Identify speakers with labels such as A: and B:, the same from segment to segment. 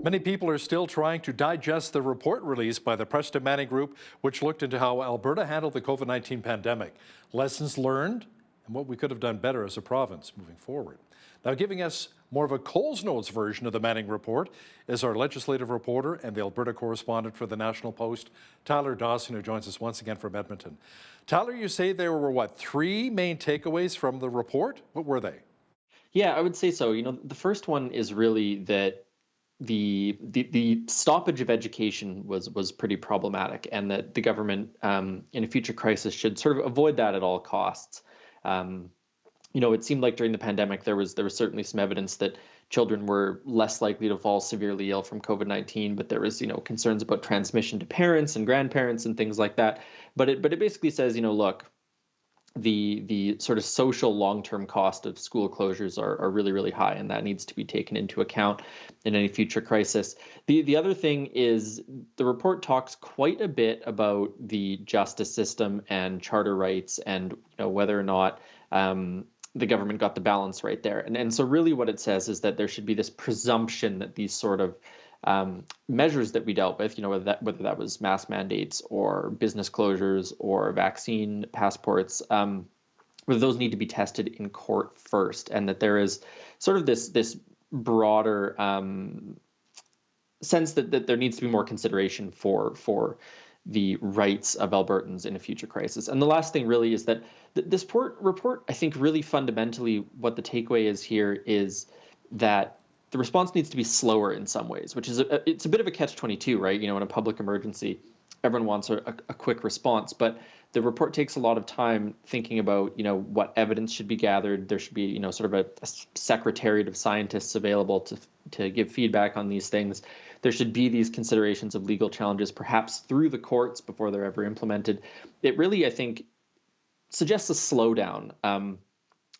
A: Many people are still trying to digest the report released by the Preston Manning Group, which looked into how Alberta handled the COVID-19 pandemic, lessons learned, and what we could have done better as a province moving forward. Now, giving us more of a Coles Notes version of the Manning Report is our legislative reporter and the Alberta correspondent for the National Post, Tyler Dawson, who joins us once again from Edmonton. Tyler, you say there were, what, 3 main takeaways from the report? What were they?
B: Yeah, I would say so. The first one is really that the stoppage of education was pretty problematic, and that the government in a future crisis should sort of avoid that at all costs. It seemed like during the pandemic there was certainly some evidence that children were less likely to fall severely ill from COVID-19, but there was concerns about transmission to parents and grandparents and things like that. But it basically says, look, the sort of social long-term cost of school closures are really, really high, and that needs to be taken into account in any future crisis. The other thing is the report talks quite a bit about the justice system and charter rights, and whether or not the government got the balance right there. And so really what it says is that there should be this presumption that these sort of measures that we dealt with, whether that was mask mandates or business closures or vaccine passports, whether those need to be tested in court first, and that there is sort of this broader sense that there needs to be more consideration for the rights of Albertans in a future crisis. And the last thing really is that this report, I think really fundamentally what the takeaway is here is that the response needs to be slower in some ways, which is it's a bit of a catch-22, right? In a public emergency, everyone wants a quick response, but the report takes a lot of time thinking about, what evidence should be gathered. There should be, sort of a secretariat of scientists available to give feedback on these things. There should be these considerations of legal challenges, perhaps through the courts before they're ever implemented. It really, I think, suggests a slowdown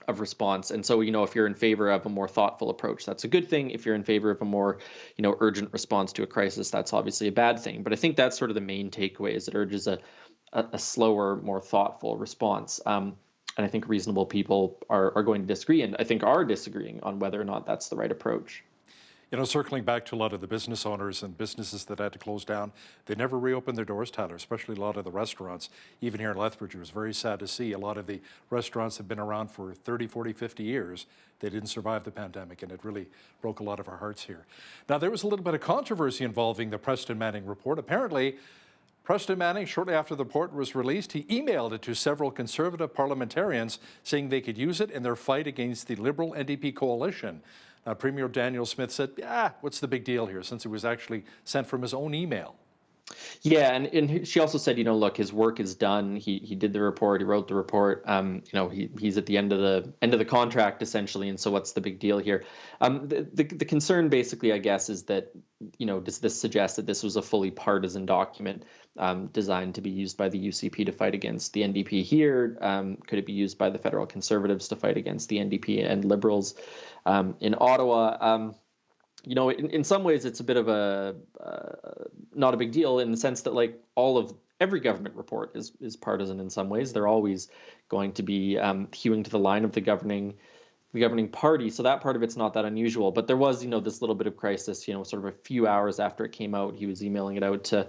B: of response. And so, if you're in favor of a more thoughtful approach, that's a good thing. If you're in favor of a more, urgent response to a crisis, that's obviously a bad thing. But I think that's sort of the main takeaway, is it urges a slower, more thoughtful response. And I think reasonable people are going to disagree, and I think are disagreeing on whether or not that's the right approach.
A: Circling back to a lot of the business owners and businesses that had to close down, they never reopened their doors, Tyler, especially a lot of the restaurants. Even here in Lethbridge, it was very sad to see a lot of the restaurants have been around for 30, 40, 50 years. They didn't survive the pandemic, and it really broke a lot of our hearts here. Now, there was a little bit of controversy involving the Preston Manning report. Apparently, Preston Manning, shortly after the report was released, he emailed it to several Conservative parliamentarians saying they could use it in their fight against the Liberal NDP coalition. Premier Daniel Smith said, what's the big deal here, since it was actually sent from his own email?
B: Yeah, and she also said, look, his work is done. He did the report. He wrote the report. He's at the end of the contract essentially, and so what's the big deal here? The concern basically, I guess, is that does this suggest that this was a fully partisan document designed to be used by the UCP to fight against the NDP here? Could it be used by the federal Conservatives to fight against the NDP and Liberals in Ottawa? In some ways, it's a bit of not a big deal, in the sense that every government report is partisan in some ways. They're always going to be hewing to the line of the governing party. So that part of it's not that unusual. But there was, this little bit of crisis, sort of a few hours after it came out. He was emailing it out to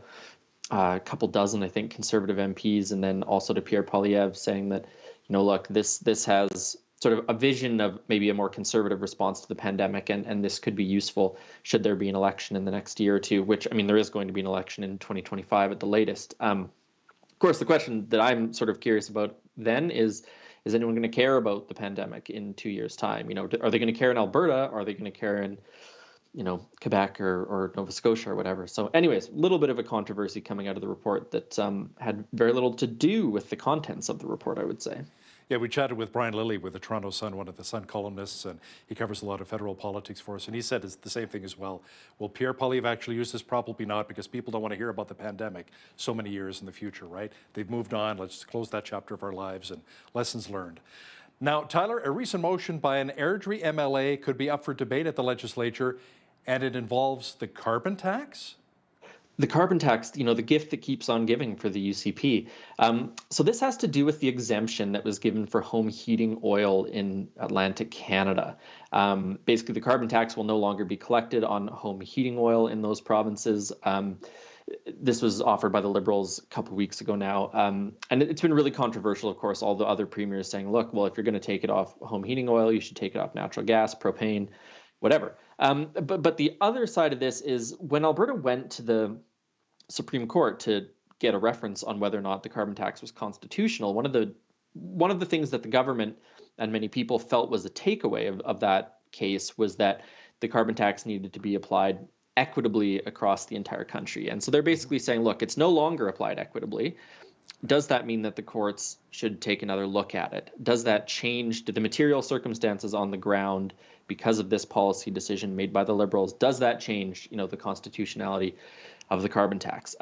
B: a couple dozen, I think, Conservative MPs, and then also to Pierre Poilievre, saying that, look, this has sort of a vision of maybe a more conservative response to the pandemic, and this could be useful should there be an election in the next year or two, which, there is going to be an election in 2025 at the latest. Of course, the question that I'm sort of curious about then is anyone going to care about the pandemic in 2 years' time? Are they going to care in Alberta? Are they going to care in, Quebec or Nova Scotia or whatever? So anyways, a little bit of a controversy coming out of the report that had very little to do with the contents of the report, I would say.
A: Yeah, we chatted with Brian Lilly with the Toronto Sun, one of the Sun columnists, and he covers a lot of federal politics for us, and he said it's the same thing as well. Will Pierre Poilievre actually use this? Probably not, because people don't want to hear about the pandemic so many years in the future, right? They've moved on. Let's close that chapter of our lives, and lessons learned. Now, Tyler, a recent motion by an Airdrie MLA could be up for debate at the legislature, and it involves the carbon tax?
B: The carbon tax, the gift that keeps on giving for the UCP. So this has to do with the exemption that was given for home heating oil in Atlantic Canada. Basically, the carbon tax will no longer be collected on home heating oil in those provinces. This was offered by the Liberals a couple of weeks ago now. And it's been really controversial, of course, all the other premiers saying, look, well, if you're going to take it off home heating oil, you should take it off natural gas, propane, whatever. But the other side of this is when Alberta went to the Supreme Court to get a reference on whether or not the carbon tax was constitutional, one of the things that the government and many people felt was a takeaway of that case was that the carbon tax needed to be applied equitably across the entire country. And so they're basically saying, look, it's no longer applied equitably. Does that mean that the courts should take another look at it? Does that change the material circumstances on the ground because of this policy decision made by the Liberals? Does that change, the constitutionality of the carbon tax?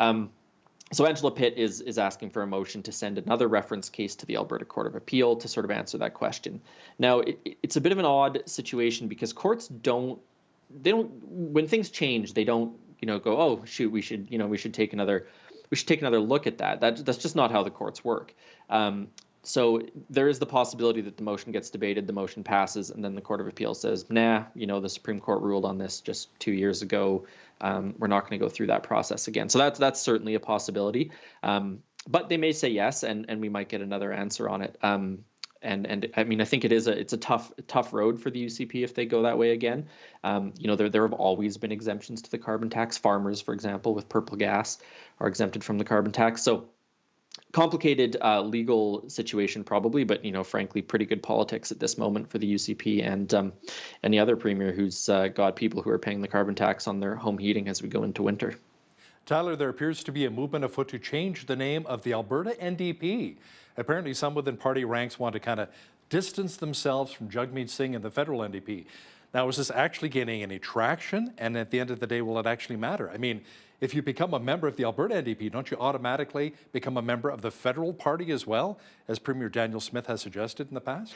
B: So Angela Pitt is asking for a motion to send another reference case to the Alberta Court of Appeal to sort of answer that question. Now, it's a bit of an odd situation because courts don't when things change, they don't go, oh shoot, we should take another look at that. That's just not how the courts work. So there is the possibility that the motion gets debated, the motion passes, and then the Court of Appeal says, nah, the Supreme Court ruled on this just 2 years ago. We're not going to go through that process again. So that's certainly a possibility. But they may say yes, and we might get another answer on it. And I mean, I think it's a tough road for the UCP if they go that way again. There have always been exemptions to the carbon tax. Farmers, for example, with purple gas are exempted from the carbon tax. So complicated legal situation probably, but frankly, pretty good politics at this moment for the UCP and the other premier who's got people who are paying the carbon tax on their home heating as we go into winter.
A: Tyler, there appears to be a movement afoot to change the name of the Alberta NDP. Apparently, some within party ranks want to kind of distance themselves from Jagmeet Singh and the federal NDP. Now, is this actually gaining any traction? And at the end of the day, will it actually matter? I mean, if you become a member of the Alberta NDP, don't you automatically become a member of the federal party as well, as Premier Daniel Smith has suggested in the past?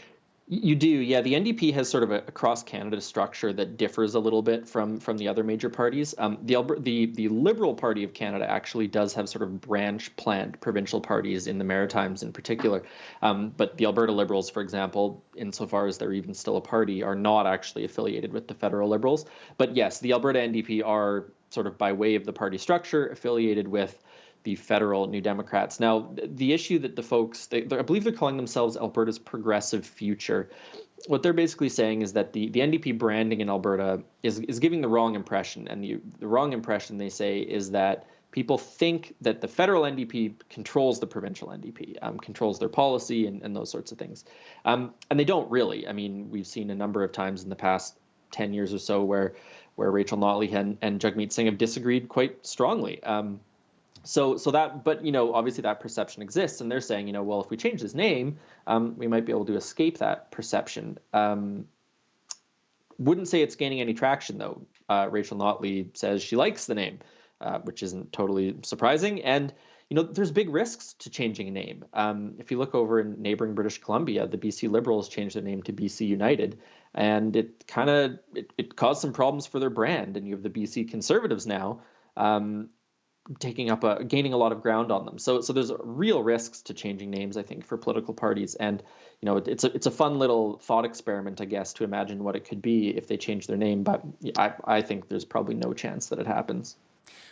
B: You do, yeah. The NDP has sort of a cross-Canada structure that differs a little bit from the other major parties. The Liberal Party of Canada actually does have sort of branch-planned provincial parties in the Maritimes in particular. But the Alberta Liberals, for example, insofar as they're even still a party, are not actually affiliated with the federal Liberals. But yes, the Alberta NDP are sort of by way of the party structure affiliated with the federal New Democrats. Now, the issue that the folks, I believe they're calling themselves Alberta's Progressive Future. What they're basically saying is that the NDP branding in Alberta is giving the wrong impression. And the wrong impression, they say, is that people think that the federal NDP controls the provincial NDP, controls their policy and those sorts of things. And they don't really. I mean, we've seen a number of times in the past 10 years or so where Rachel Notley and Jagmeet Singh have disagreed quite strongly. So that, but obviously that perception exists, and they're saying, well, if we change his name, we might be able to escape that perception. Wouldn't say it's gaining any traction though. Rachel Notley says she likes the name, which isn't totally surprising. And there's big risks to changing a name. If you look over in neighboring British Columbia, the BC Liberals changed their name to BC United, and it caused some problems for their brand. And you have the BC Conservatives now. Gaining a lot of ground on them. So there's real risks to changing names, I think, for political parties. And, it's a fun little thought experiment, I guess, to imagine what it could be if they change their name. But I think there's probably no chance that it happens.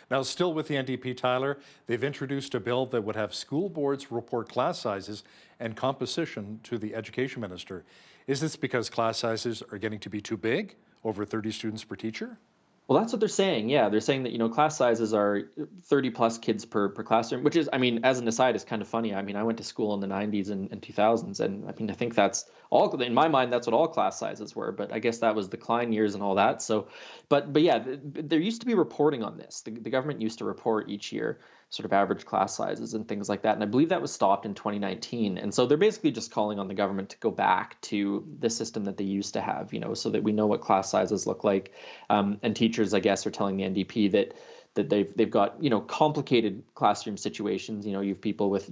A: Now, still with the NDP, Tyler, they've introduced a bill that would have school boards report class sizes and composition to the education minister. Is this because class sizes are getting to be too big, over 30 students per teacher?
B: Well, that's what they're saying. Yeah, they're saying that, class sizes are 30 plus kids per classroom, which is, I mean, as an aside, is kind of funny. I mean, I went to school in the 90s and 2000s, and I mean, I think that's all, in my mind, that's what all class sizes were. But I guess that was the Klein years and all that. So, but yeah, there used to be reporting on this. The government used to report each year sort of average class sizes and things like that. And I believe that was stopped in 2019. And so they're basically just calling on the government to go back to the system that they used to have, so that we know what class sizes look like. And teachers, I guess, are telling the NDP that they've got, complicated classroom situations. You have people with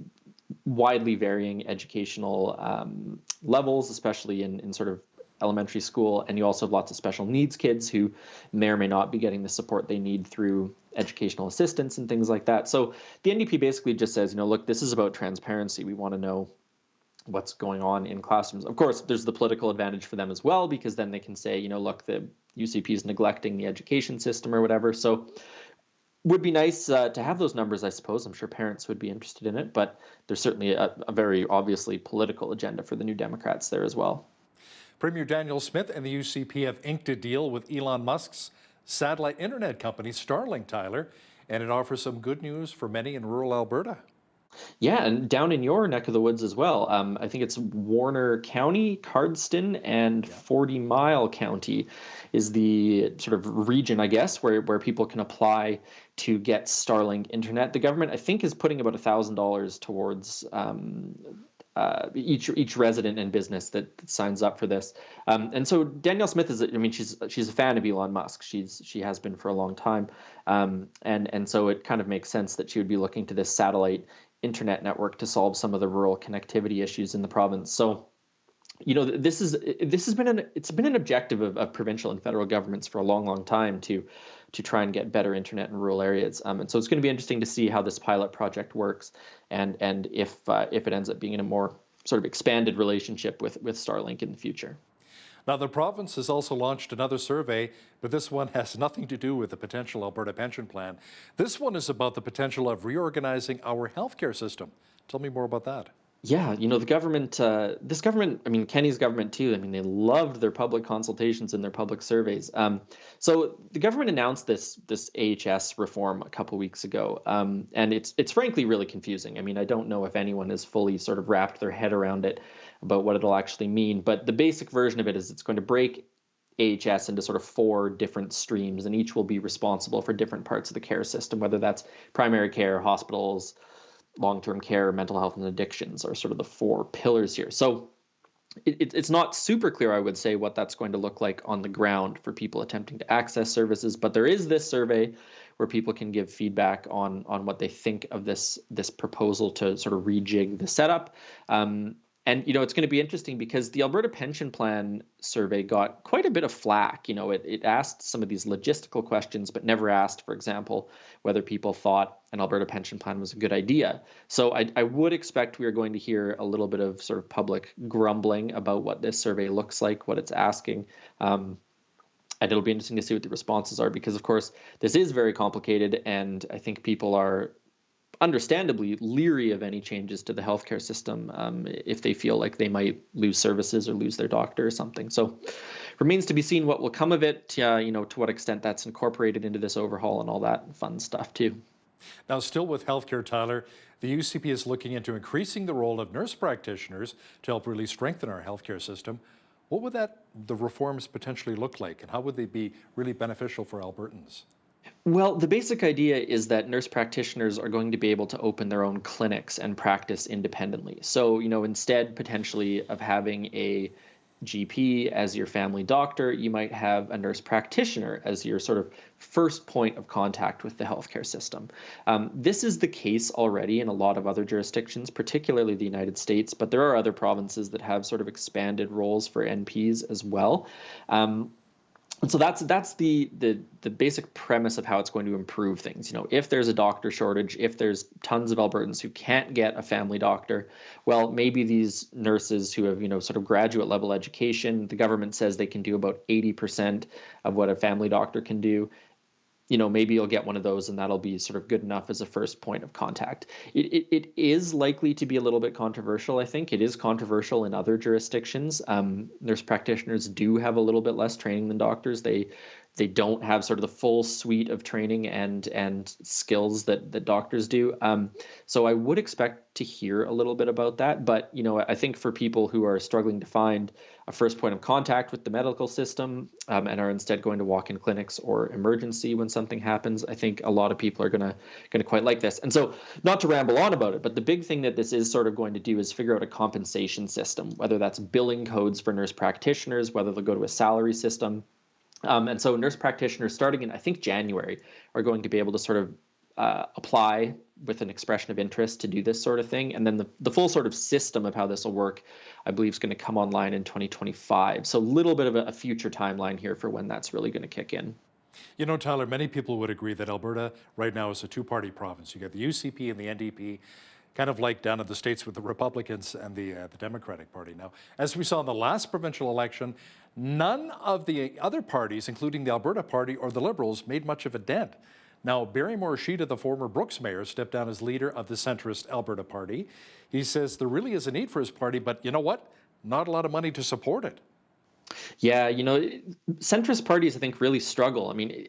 B: widely varying educational levels, especially in sort of elementary school, and you also have lots of special needs kids who may or may not be getting the support they need through educational assistance and things like that. So the NDP basically just says, look, this is about transparency. We want to know what's going on in classrooms. Of course, there's the political advantage for them as well, because then they can say, look, the UCP is neglecting the education system or whatever. So would be nice to have those numbers, I suppose. I'm sure parents would be interested in it, but there's certainly a very obviously political agenda for the New Democrats there as well.
A: Premier Daniel Smith and the UCP have inked a deal with Elon Musk's satellite internet company, Starlink, Tyler, and it offers some good news for many in rural Alberta.
B: Yeah, and down in your neck of the woods as well. I think it's Warner County, Cardston, and 40 Mile County is the sort of region, I guess, where people can apply to get Starlink internet. The government, I think, is putting about $1,000 towards each resident and business that signs up for this. And so Danielle Smith she's a fan of Elon Musk. She has been for a long time. And so it kind of makes sense that she would be looking to this satellite internet network to solve some of the rural connectivity issues in the province. So, this has been an objective of provincial and federal governments for a long time to try and get better internet in rural areas. And so it's going to be interesting to see how this pilot project works, and if it ends up being in a more sort of expanded relationship with Starlink in the future.
A: Now, the province has also launched another survey, but this one has nothing to do with the potential Alberta pension plan. This one is about the potential of reorganizing our healthcare system. Tell me more about that.
B: Yeah, the government, this government, Kenny's government too, they loved their public consultations and their public surveys. So the government announced this AHS reform a couple weeks ago, and it's frankly really confusing. I don't know if anyone has fully sort of wrapped their head around it about what it'll actually mean, but the basic version of it is it's going to break AHS into sort of 4 different streams, and each will be responsible for different parts of the care system, whether that's primary care, hospitals, long-term care, mental health, and addictions are sort of the 4 pillars here. So it's not super clear, I would say, what that's going to look like on the ground for people attempting to access services, but there is this survey where people can give feedback on what they think of this proposal to sort of rejig the setup. And, it's going to be interesting because the Alberta Pension Plan survey got quite a bit of flack. It asked some of these logistical questions, but never asked, for example, whether people thought an Alberta pension plan was a good idea. So I would expect we are going to hear a little bit of sort of public grumbling about what this survey looks like, what it's asking. And it'll be interesting to see what the responses are because, of course, this is very complicated, and I think people are understandably leery of any changes to the healthcare system if they feel like they might lose services or lose their doctor or something. So remains to be seen what will come of it, to what extent that's incorporated into this overhaul and all that fun stuff too.
A: Now, still with healthcare, Tyler, the UCP is looking into increasing the role of nurse practitioners to help really strengthen our healthcare system. What would the reforms potentially look like, and how would they be really beneficial for Albertans?
B: Well, the basic idea is that nurse practitioners are going to be able to open their own clinics and practice independently. So, instead potentially of having a GP as your family doctor, you might have a nurse practitioner as your sort of first point of contact with the healthcare system. This is the case already in a lot of other jurisdictions, particularly the United States, but there are other provinces that have sort of expanded roles for NPs as well. And so that's the basic premise of how it's going to improve things. If there's a doctor shortage, if there's tons of Albertans who can't get a family doctor, well, maybe these nurses who have, sort of graduate level education, the government says they can do about 80% of what a family doctor can do. Maybe you'll get one of those and that'll be sort of good enough as a first point of contact. It is likely to be a little bit controversial, I think. It is controversial in other jurisdictions. Nurse practitioners do have a little bit less training than doctors. They don't have sort of the full suite of training and skills that doctors do. So I would expect to hear a little bit about that. But, I think for people who are struggling to find a first point of contact with the medical system and are instead going to walk-in clinics or emergency when something happens, I think a lot of people are going to quite like this. And so not to ramble on about it, but the big thing that this is sort of going to do is figure out a compensation system, whether that's billing codes for nurse practitioners, whether they'll go to a salary system. And so nurse practitioners starting in, I think, January are going to be able to sort of apply with an expression of interest to do this sort of thing. And then the full sort of system of how this will work, I believe, is going to come online in 2025. So a little bit of a future timeline here for when that's really going to kick in.
A: You know, Tyler, many people would agree that Alberta right now is a two-party province. You got the UCP and the NDP, kind of like down in the States with the Republicans and the Democratic Party. Now, as we saw in the last provincial election, none of the other parties, including the Alberta Party or the Liberals, made much of a dent. Now, Barry Morishita, the former Brooks mayor, stepped down as leader of the centrist Alberta Party. He says there really is a need for his party, but you know what? Not a lot of money to support it.
B: Yeah, centrist parties, I think, really struggle. I mean,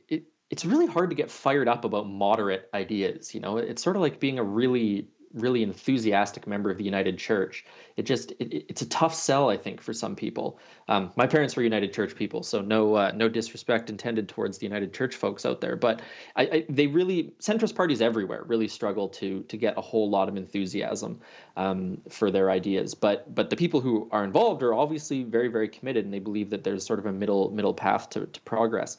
B: it's really hard to get fired up about moderate ideas. It's sort of like being a really enthusiastic member of the United Church. It's a tough sell, I think, for some people. My parents were United Church people, so no disrespect intended towards the United Church folks out there. But centrist parties everywhere really struggle to get a whole lot of enthusiasm for their ideas. But the people who are involved are obviously very, very committed, and they believe that there's sort of a middle path to progress.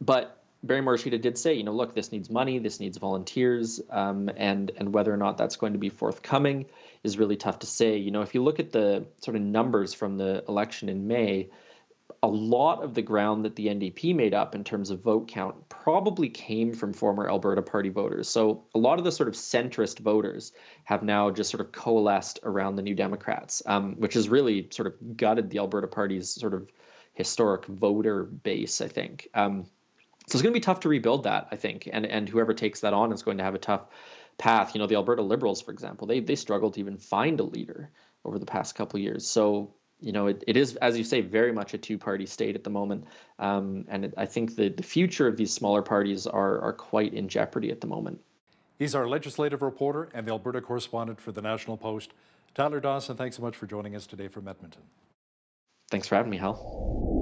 B: But Barry Morishita did say, look, this needs money, this needs volunteers, and whether or not that's going to be forthcoming is really tough to say. If you look at the sort of numbers from the election in May, a lot of the ground that the NDP made up in terms of vote count probably came from former Alberta Party voters. So a lot of the sort of centrist voters have now just sort of coalesced around the New Democrats, which has really sort of gutted the Alberta Party's sort of historic voter base, I think. So it's going to be tough to rebuild that, I think, and whoever takes that on is going to have a tough path. The Alberta Liberals, for example, they struggled to even find a leader over the past couple of years. So, it is, as you say, very much a two-party state at the moment. I think the future of these smaller parties are quite in jeopardy at the moment.
A: He's our legislative reporter and the Alberta correspondent for the National Post. Tyler Dawson, thanks so much for joining us today from Edmonton.
B: Thanks for having me, Hal.